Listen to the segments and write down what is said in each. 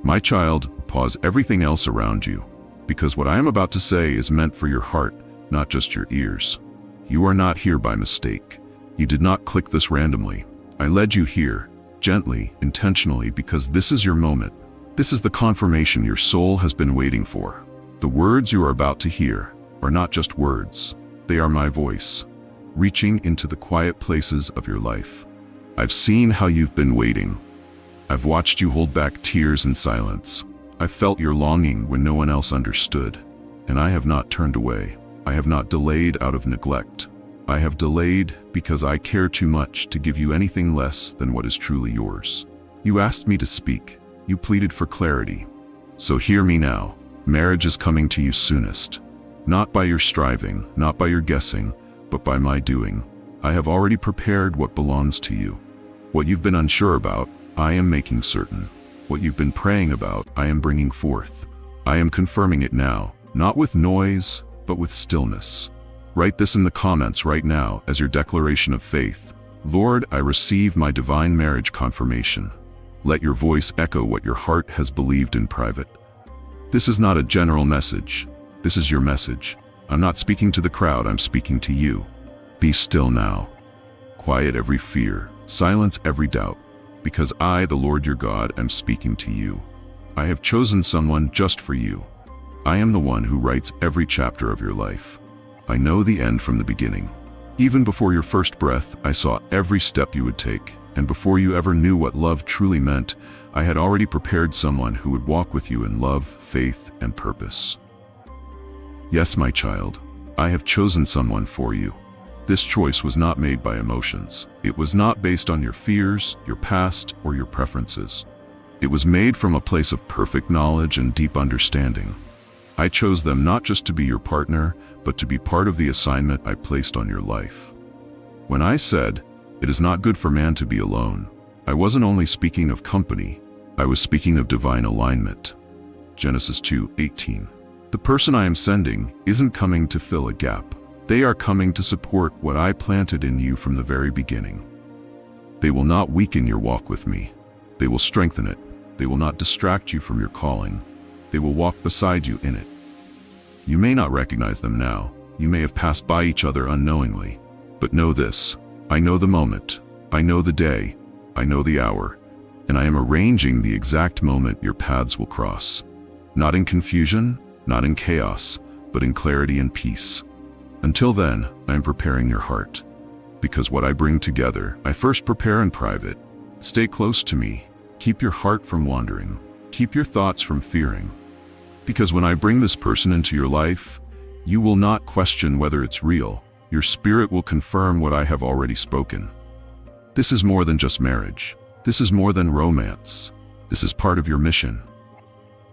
My child, pause everything else around you, because what I am about to say is meant for your heart, not just your ears. You are not here by mistake. You did not click this randomly. I led you here, gently, intentionally, because this is your moment. This is the confirmation your soul has been waiting for. The words you are about to hear are not just words. They are my voice, reaching into the quiet places of your life. I've seen how you've been waiting. I've watched you hold back tears in silence. I've felt your longing when no one else understood. And I have not turned away. I have not delayed out of neglect. I have delayed because I care too much to give you anything less than what is truly yours. You asked me to speak. You pleaded for clarity. So hear me now. Marriage is coming to you soonest. Not by your striving, not by your guessing, but by my doing. I have already prepared what belongs to you. What you've been unsure about, I am making certain. What you've been praying about, I am bringing forth. I am confirming it now, not with noise, but with stillness. Write this in the comments right now as your declaration of faith. Lord, I receive my divine marriage confirmation. Let your voice echo what your heart has believed in private. This is not a general message. This is your message. I'm not speaking to the crowd, I'm speaking to you. Be still now. Quiet every fear, silence every doubt. Because I, the Lord your God, am speaking to you. I have chosen someone just for you. I am the one who writes every chapter of your life. I know the end from the beginning. Even before your first breath, I saw every step you would take, and before you ever knew what love truly meant, I had already prepared someone who would walk with you in love, faith, and purpose. Yes, my child, I have chosen someone for you. This choice was not made by emotions. It was not based on your fears, your past, or your preferences. It was made from a place of perfect knowledge and deep understanding. I chose them not just to be your partner, but to be part of the assignment I placed on your life. When I said, "It is not good for man to be alone," I wasn't only speaking of company, I was speaking of divine alignment. Genesis 2:18. The person I am sending isn't coming to fill a gap. They are coming to support what I planted in you from the very beginning. They will not weaken your walk with me. They will strengthen it. They will not distract you from your calling. They will walk beside you in it. You may not recognize them now. You may have passed by each other unknowingly. But know this, I know the moment. I know the day. I know the hour. And I am arranging the exact moment your paths will cross. Not in confusion, not in chaos, but in clarity and peace. Until then, I am preparing your heart. Because what I bring together, I first prepare in private. Stay close to me. Keep your heart from wandering. Keep your thoughts from fearing. Because when I bring this person into your life, you will not question whether it's real. Your spirit will confirm what I have already spoken. This is more than just marriage. This is more than romance. This is part of your mission.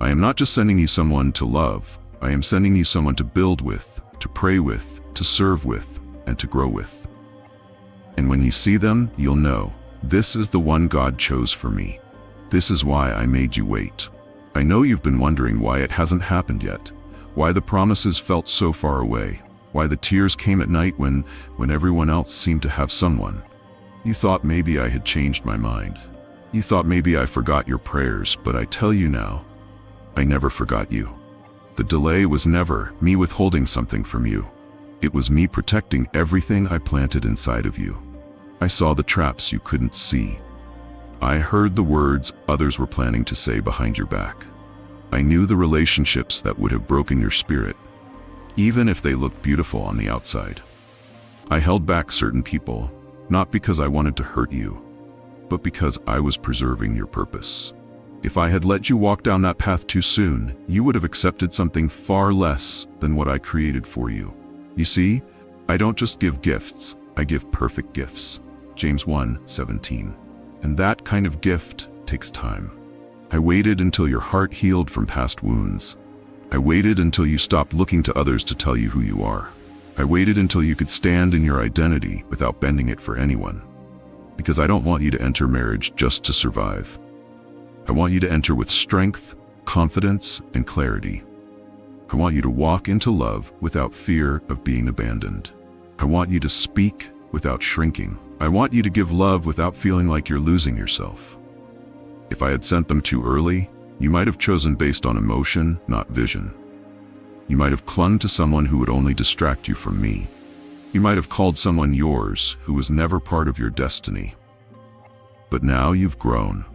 I am not just sending you someone to love. I am sending you someone to build with, to pray with, to serve with, and to grow with. And when you see them, you'll know, this is the one God chose for me. This is why I made you wait. I know you've been wondering why it hasn't happened yet, why the promises felt so far away, why the tears came at night when everyone else seemed to have someone. You thought maybe I had changed my mind. You thought maybe I forgot your prayers, but I tell you now, I never forgot you. The delay was never me withholding something from you. It was me protecting everything I planted inside of you. I saw the traps you couldn't see. I heard the words others were planning to say behind your back. I knew the relationships that would have broken your spirit, even if they looked beautiful on the outside. I held back certain people, not because I wanted to hurt you, but because I was preserving your purpose. If I had let you walk down that path too soon, you would have accepted something far less than what I created for you. You see, I don't just give gifts, I give perfect gifts. James 1:17. And that kind of gift takes time. I waited until your heart healed from past wounds. I waited until you stopped looking to others to tell you who you are. I waited until you could stand in your identity without bending it for anyone. Because I don't want you to enter marriage just to survive. I want you to enter with strength, confidence, and clarity. I want you to walk into love without fear of being abandoned. I want you to speak without shrinking. I want you to give love without feeling like you're losing yourself. If I had sent them too early, You might have chosen based on emotion, not vision. You might have clung to someone who would only distract you from me. You might have called someone yours who was never part of your destiny. But now you've grown.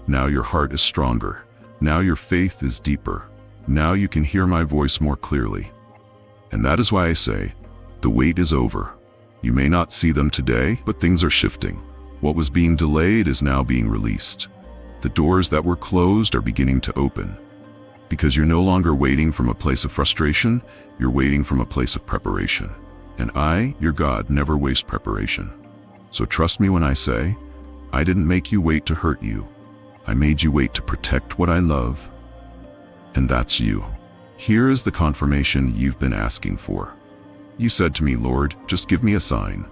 Now your heart is stronger. Now your faith is deeper. Now you can hear my voice more clearly. And that is why I say, the wait is over. You may not see them today, but things are shifting. What was being delayed is now being released. The doors that were closed are beginning to open. Because you're no longer waiting from a place of frustration, you're waiting from a place of preparation. And I, your God, never waste preparation. So trust me when I say, I didn't make you wait to hurt you. I made you wait to protect what I love. And that's you. Here is the confirmation you've been asking for. You said to me, Lord, just give me a sign.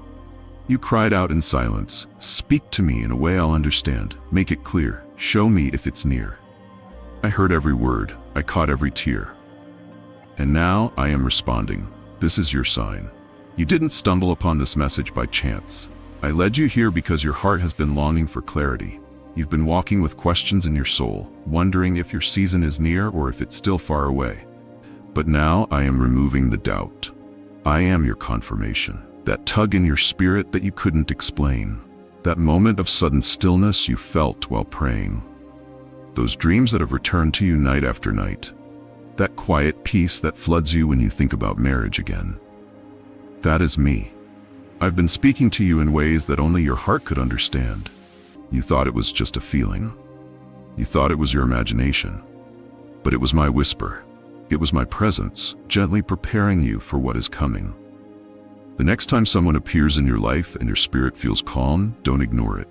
You cried out in silence, speak to me in a way I'll understand, make it clear, show me if it's near. I heard every word, I caught every tear. And now I am responding. This is your sign. You didn't stumble upon this message by chance. I led you here because your heart has been longing for clarity. You've been walking with questions in your soul, wondering if your season is near or if it's still far away. But now I am removing the doubt. I am your confirmation. That tug in your spirit that you couldn't explain. That moment of sudden stillness you felt while praying. Those dreams that have returned to you night after night. That quiet peace that floods you when you think about marriage again. That is me. I've been speaking to you in ways that only your heart could understand. You thought it was just a feeling. You thought it was your imagination. But it was my whisper. It was my presence, gently preparing you for what is coming. The next time someone appears in your life and your spirit feels calm, don't ignore it.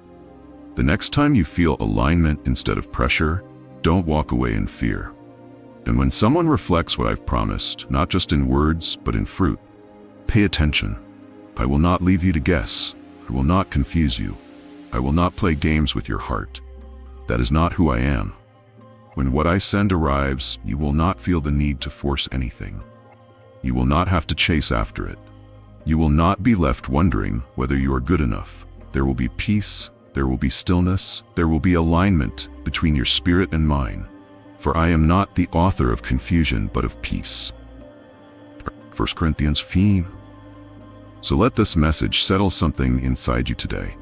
The next time you feel alignment instead of pressure, don't walk away in fear. And when someone reflects what I've promised, not just in words, but in fruit, pay attention. I will not leave you to guess. I will not confuse you. I will not play games with your heart. That is not who I am. When what I send arrives, you will not feel the need to force anything. You will not have to chase after it. You will not be left wondering whether you are good enough. There will be peace, there will be stillness, there will be alignment between your spirit and mine. For I am not the author of confusion, but of peace. 1 Corinthians 15. So let this message settle something inside you today.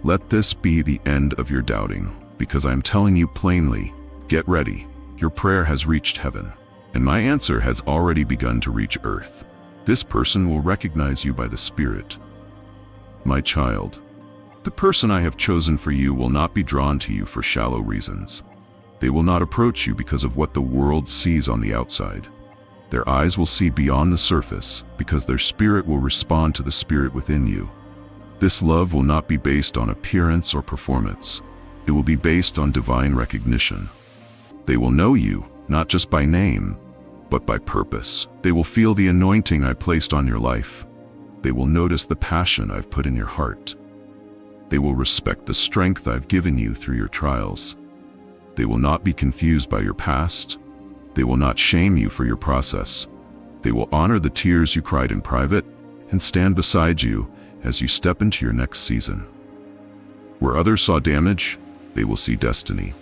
Let this be the end of your doubting, because I am telling you plainly, get ready. Your prayer has reached heaven, and my answer has already begun to reach earth. This person will recognize you by the Spirit. My child, the person I have chosen for you will not be drawn to you for shallow reasons. They will not approach you because of what the world sees on the outside. Their eyes will see beyond the surface because their spirit will respond to the spirit within you. This love will not be based on appearance or performance. It will be based on divine recognition. They will know you, not just by name, but by purpose. They will feel the anointing I placed on your life. They will notice the passion I've put in your heart. They will respect the strength I've given you through your trials. They will not be confused by your past. They will not shame you for your process. They will honor the tears you cried in private and stand beside you as you step into your next season. Where others saw damage, they will see destiny.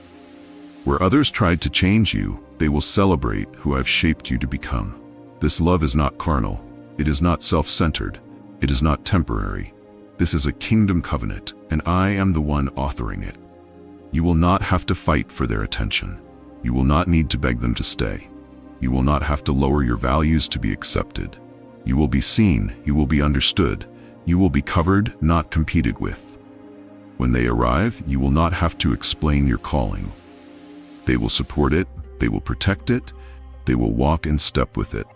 Where others tried to change you, they will celebrate who I've shaped you to become. This love is not carnal. It is not self-centered. It is not temporary. This is a kingdom covenant, and I am the one authoring it. You will not have to fight for their attention. You will not need to beg them to stay. You will not have to lower your values to be accepted. You will be seen. You will be understood. You will be covered, not competed with. When they arrive, you will not have to explain your calling. They will support it. They will protect it. They will walk in step with it.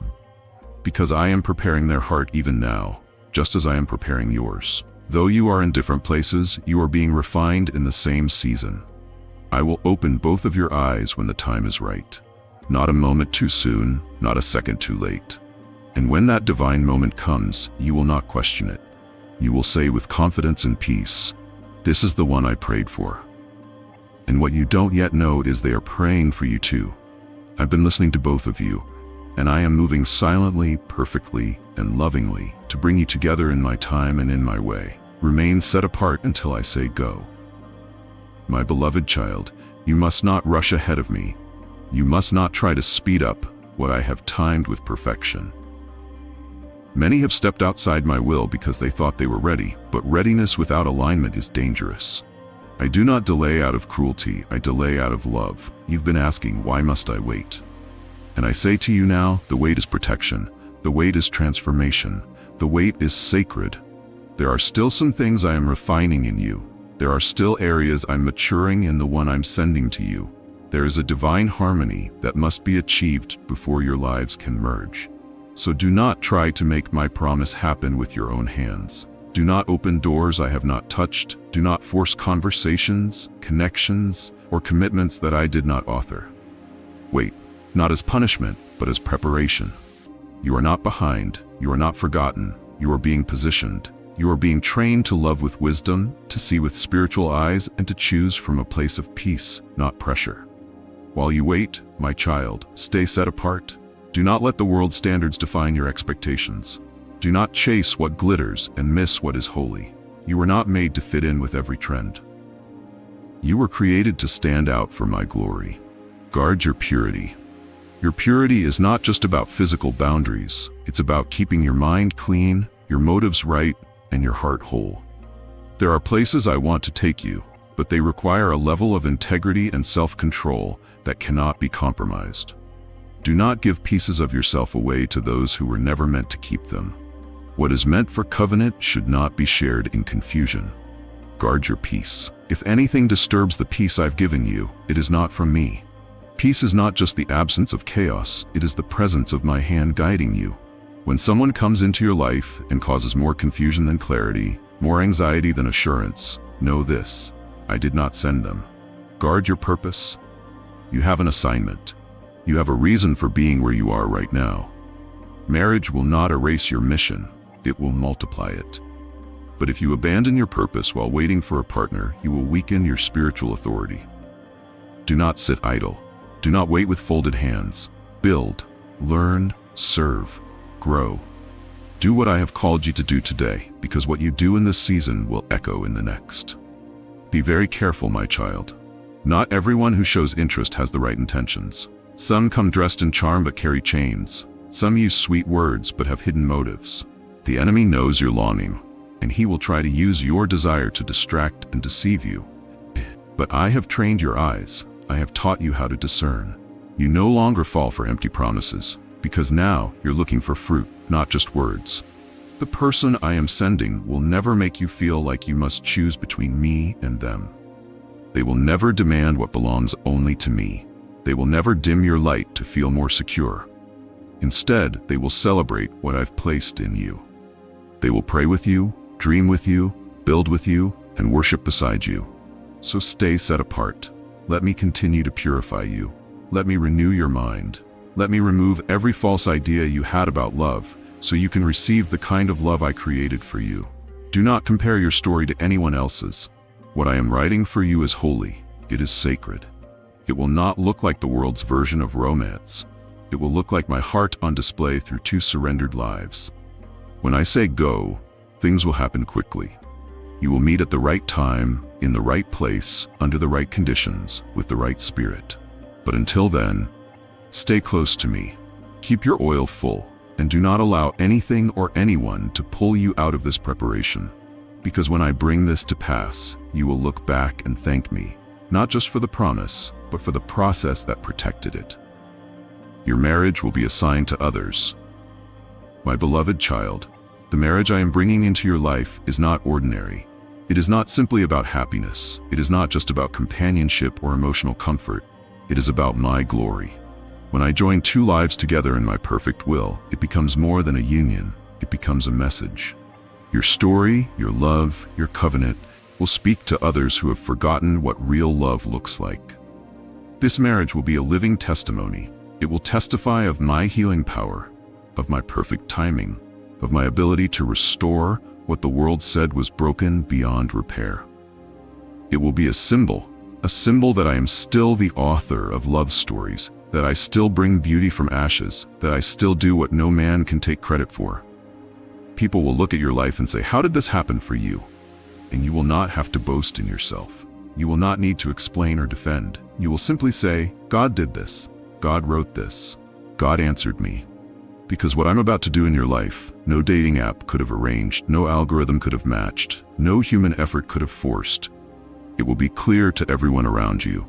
Because I am preparing their heart even now, just as I am preparing yours. Though you are in different places, you are being refined in the same season. I will open both of your eyes when the time is right. Not a moment too soon, not a second too late. And when that divine moment comes, you will not question it. You will say with confidence and peace, "This is the one I prayed for." And what you don't yet know is they are praying for you too. I've been listening to both of you, and I am moving silently, perfectly, and lovingly to bring you together in my time and in my way. Remain set apart until I say go. My beloved child, you must not rush ahead of me. You must not try to speed up what I have timed with perfection. Many have stepped outside my will because they thought they were ready, but readiness without alignment is dangerous. I do not delay out of cruelty, I delay out of love. You've been asking, why must I wait? And I say to you now, the wait is protection, the wait is transformation, the wait is sacred. There are still some things I am refining in you. There are still areas I'm maturing in the one I'm sending to you. There is a divine harmony that must be achieved before your lives can merge. So do not try to make my promise happen with your own hands. Do not open doors I have not touched. Do not force conversations, connections, or commitments that I did not author. Wait, not as punishment, but as preparation. You are not behind. You are not forgotten. You are being positioned. You are being trained to love with wisdom, to see with spiritual eyes, and to choose from a place of peace, not pressure. While you wait, my child, stay set apart. Do not let the world's standards define your expectations. Do not chase what glitters and miss what is holy. You were not made to fit in with every trend. You were created to stand out for my glory. Guard your purity. Your purity is not just about physical boundaries. It's about keeping your mind clean, your motives right, and your heart whole. There are places I want to take you, but they require a level of integrity and self-control that cannot be compromised. Do not give pieces of yourself away to those who were never meant to keep them. What is meant for covenant should not be shared in confusion. Guard your peace. If anything disturbs the peace I've given you, it is not from me. Peace is not just the absence of chaos, it is the presence of my hand guiding you. When someone comes into your life and causes more confusion than clarity, more anxiety than assurance, know this: I did not send them. Guard your purpose. You have an assignment. You have a reason for being where you are right now. Marriage will not erase your mission, it will multiply it. But if you abandon your purpose while waiting for a partner, you will weaken your spiritual authority. Do not sit idle. Do not wait with folded hands. Build, learn, serve, grow. Do what I have called you to do today, because what you do in this season will echo in the next. Be very careful, my child. Not everyone who shows interest has the right intentions. Some come dressed in charm but carry chains. Some use sweet words but have hidden motives. The enemy knows your longing, and he will try to use your desire to distract and deceive you. But I have trained your eyes. I have taught you how to discern. You no longer fall for empty promises, because now you're looking for fruit, not just words. The person I am sending will never make you feel like you must choose between me and them. They will never demand what belongs only to me. They will never dim your light to feel more secure. Instead, they will celebrate what I've placed in you. They will pray with you, dream with you, build with you, and worship beside you. So stay set apart. Let me continue to purify you. Let me renew your mind. Let me remove every false idea you had about love, so you can receive the kind of love I created for you. Do not compare your story to anyone else's. What I am writing for you is holy. It is sacred. It will not look like the world's version of romance. It will look like my heart on display through two surrendered lives. When I say go, things will happen quickly. You will meet at the right time, in the right place, under the right conditions, with the right spirit. But until then, stay close to me. Keep your oil full, and do not allow anything or anyone to pull you out of this preparation. Because when I bring this to pass, you will look back and thank me, not just for the promise, but for the process that protected it. Your marriage will be a sign to others. My beloved child, the marriage I am bringing into your life is not ordinary. It is not simply about happiness. It is not just about companionship or emotional comfort. It is about my glory. When I join two lives together in my perfect will, it becomes more than a union. It becomes a message. Your story, your love, your covenant will speak to others who have forgotten what real love looks like. This marriage will be a living testimony. It will testify of my healing power, of my perfect timing, of my ability to restore what the world said was broken beyond repair. It will be a symbol that I am still the author of love stories, that I still bring beauty from ashes, that I still do what no man can take credit for. People will look at your life and say, "How did this happen for you?" And you will not have to boast in yourself. You will not need to explain or defend. You will simply say, "God did this." God wrote this. God answered me. Because what I'm about to do in your life, no dating app could have arranged, no algorithm could have matched, no human effort could have forced. It will be clear to everyone around you.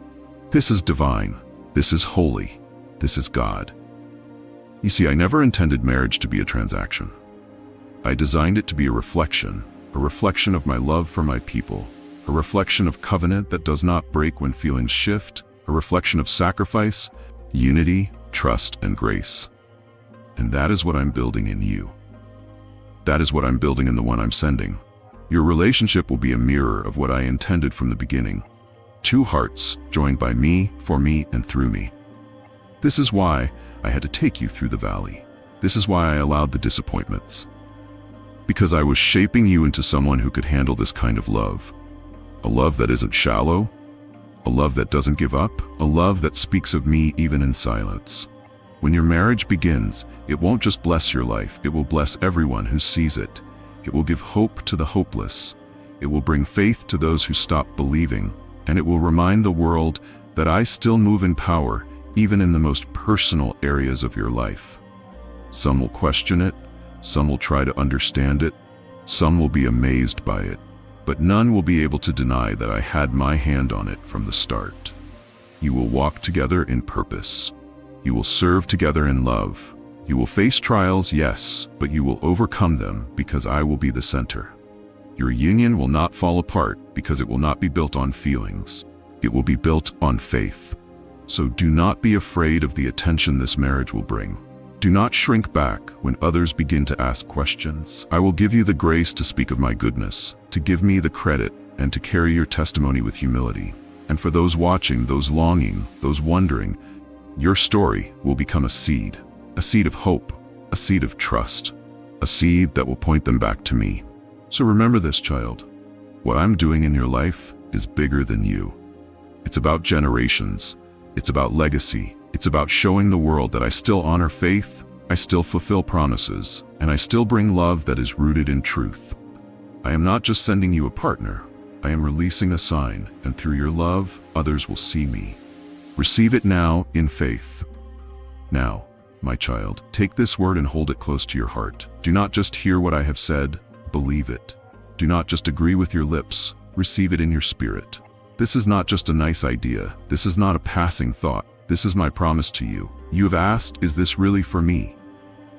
This is divine. This is holy. This is God. You see, I never intended marriage to be a transaction. I designed it to be a reflection of my love for my people, a reflection of covenant that does not break when feelings shift, a reflection of sacrifice, unity, trust, and grace. And that is what I'm building in you. That is what I'm building in the one I'm sending. Your relationship will be a mirror of what I intended from the beginning. Two hearts joined by me, for me, and through me. This is why I had to take you through the valley. This is why I allowed the disappointments. Because I was shaping you into someone who could handle this kind of love. A love that isn't shallow, a love that doesn't give up, a love that speaks of me even in silence. When your marriage begins, it won't just bless your life, it will bless everyone who sees it. It will give hope to the hopeless. It will bring faith to those who stop believing, and it will remind the world that I still move in power, even in the most personal areas of your life. Some will question it, some will try to understand it, some will be amazed by it, but none will be able to deny that I had my hand on it from the start. You will walk together in purpose. You will serve together in love. You will face trials, yes, but you will overcome them because I will be the center. Your union will not fall apart because it will not be built on feelings. It will be built on faith. So do not be afraid of the attention this marriage will bring. Do not shrink back when others begin to ask questions. I will give you the grace to speak of my goodness, to give me the credit, and to carry your testimony with humility. And for those watching, those longing, those wondering, your story will become a seed of hope, a seed of trust, a seed that will point them back to me. So remember this, child. What I'm doing in your life is bigger than you. It's about generations. It's about legacy. It's about showing the world that I still honor faith, I still fulfill promises, and I still bring love that is rooted in truth. I am not just sending you a partner. I am releasing a sign, and through your love, others will see me. Receive it now in faith. Now, my child, take this word and hold it close to your heart. Do not just hear what I have said, believe it. Do not just agree with your lips, receive it in your spirit. This is not just a nice idea. This is not a passing thought. This is my promise to you. You have asked, is this really for me?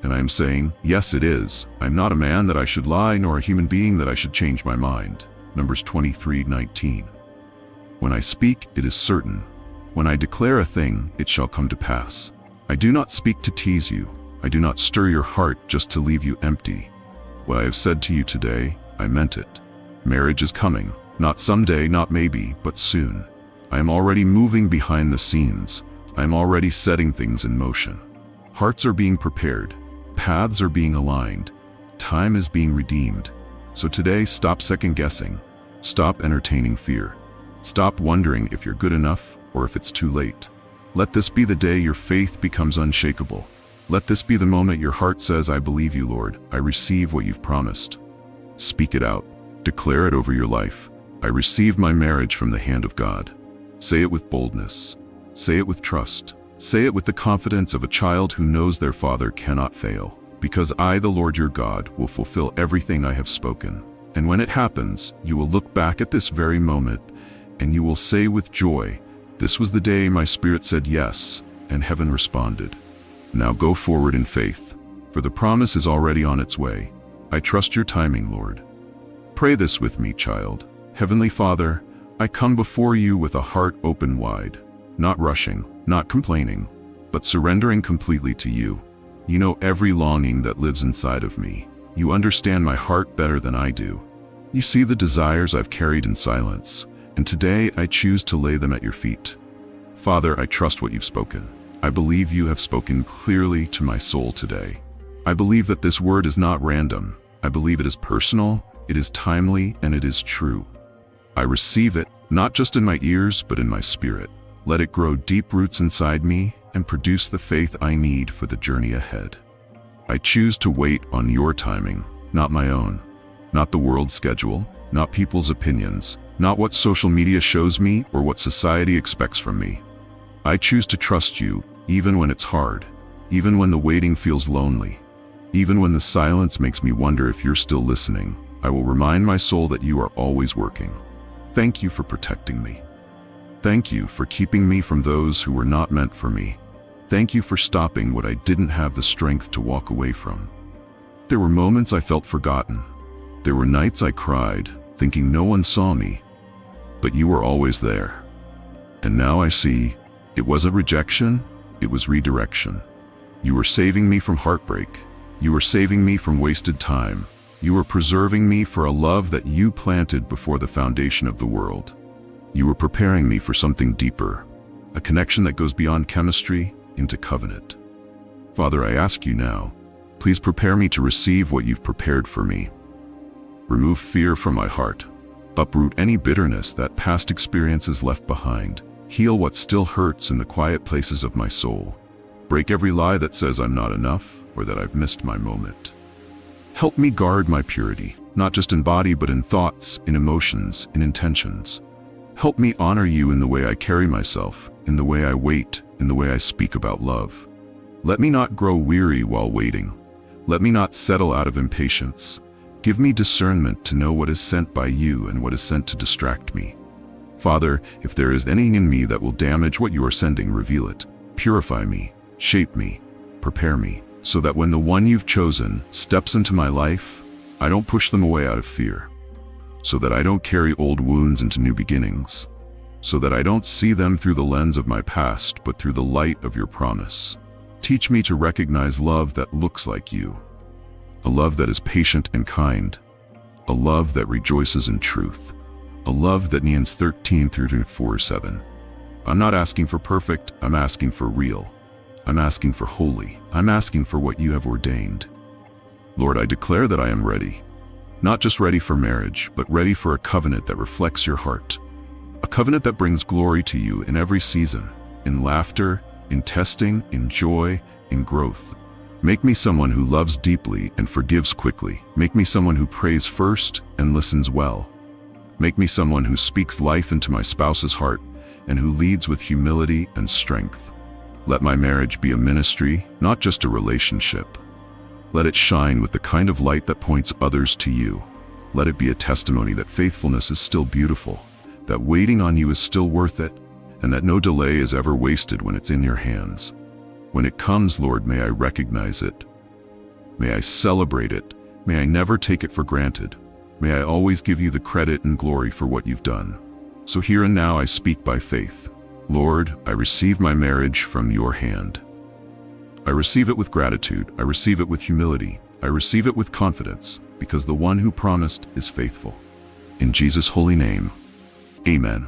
And I am saying, yes, it is. I am not a man that I should lie, nor a human being that I should change my mind. Numbers 23:19. When I speak, it is certain. When I declare a thing, it shall come to pass. I do not speak to tease you. I do not stir your heart just to leave you empty. What I have said to you today, I meant it. Marriage is coming. Not someday, not maybe, but soon. I am already moving behind the scenes. I am already setting things in motion. Hearts are being prepared. Paths are being aligned. Time is being redeemed. So today, stop second-guessing. Stop entertaining fear. Stop wondering if you're good enough or if it's too late. Let this be the day your faith becomes unshakable. Let this be the moment your heart says, I believe you, Lord. I receive what you've promised. Speak it out. Declare it over your life. I receive my marriage from the hand of God. Say it with boldness. Say it with trust. Say it with the confidence of a child who knows their father cannot fail. Because I, the Lord your God, will fulfill everything I have spoken. And when it happens, you will look back at this very moment, and you will say with joy, this was the day my spirit said yes, and heaven responded. Now go forward in faith, for the promise is already on its way. I trust your timing, Lord. Pray this with me, child. Heavenly Father, I come before you with a heart open wide, not rushing, not complaining, but surrendering completely to you. You know every longing that lives inside of me. You understand my heart better than I do. You see the desires I've carried in silence, and today I choose to lay them at your feet. Father, I trust what you've spoken. I believe you have spoken clearly to my soul today. I believe that this word is not random. I believe it is personal, it is timely, and it is true. I receive it, not just in my ears, but in my spirit. Let it grow deep roots inside me and produce the faith I need for the journey ahead. I choose to wait on your timing, not my own. Not the world's schedule, not people's opinions, not what social media shows me or what society expects from me. I choose to trust you even when it's hard, even when the waiting feels lonely, even when the silence makes me wonder if you're still listening. I will remind my soul that you are always working. Thank you for protecting me. Thank you for keeping me from those who were not meant for me. Thank you for stopping what I didn't have the strength to walk away from. There were moments I felt forgotten. There were nights I cried, thinking no one saw me. But you were always there. And now I see, it wasn't rejection, it was redirection. You were saving me from heartbreak. You were saving me from wasted time. You were preserving me for a love that you planted before the foundation of the world. You were preparing me for something deeper, a connection that goes beyond chemistry into covenant. Father, I ask you now, please prepare me to receive what you've prepared for me. Remove fear from my heart. Uproot any bitterness that past experiences left behind. Heal what still hurts in the quiet places of my soul. Break every lie that says I'm not enough or that I've missed my moment. Help me guard my purity, not just in body but in thoughts, in emotions, in intentions. Help me honor you in the way I carry myself, in the way I wait, in the way I speak about love. Let me not grow weary while waiting. Let me not settle out of impatience. Give me discernment to know what is sent by you and what is sent to distract me. Father, if there is anything in me that will damage what you are sending, reveal it. Purify me, shape me, prepare me, so that when the one you've chosen steps into my life, I don't push them away out of fear. So that I don't carry old wounds into new beginnings. So that I don't see them through the lens of my past, but through the light of your promise. Teach me to recognize love that looks like you. A love that is patient and kind. A love that rejoices in truth. A love that Nehemiah 13:4-7. I'm not asking for perfect, I'm asking for real. I'm asking for holy. I'm asking for what you have ordained. Lord, I declare that I am ready. Not just ready for marriage, but ready for a covenant that reflects your heart. A covenant that brings glory to you in every season, in laughter, in testing, in joy, in growth. Make me someone who loves deeply and forgives quickly. Make me someone who prays first and listens well. Make me someone who speaks life into my spouse's heart and who leads with humility and strength. Let my marriage be a ministry, not just a relationship. Let it shine with the kind of light that points others to you. Let it be a testimony that faithfulness is still beautiful, that waiting on you is still worth it, and that no delay is ever wasted when it's in your hands. When it comes, Lord, may I recognize it. May I celebrate it. May I never take it for granted. May I always give you the credit and glory for what you've done. So here and now I speak by faith. Lord, I receive my marriage from your hand. I receive it with gratitude. I receive it with humility. I receive it with confidence, because the one who promised is faithful. In Jesus' holy name, amen.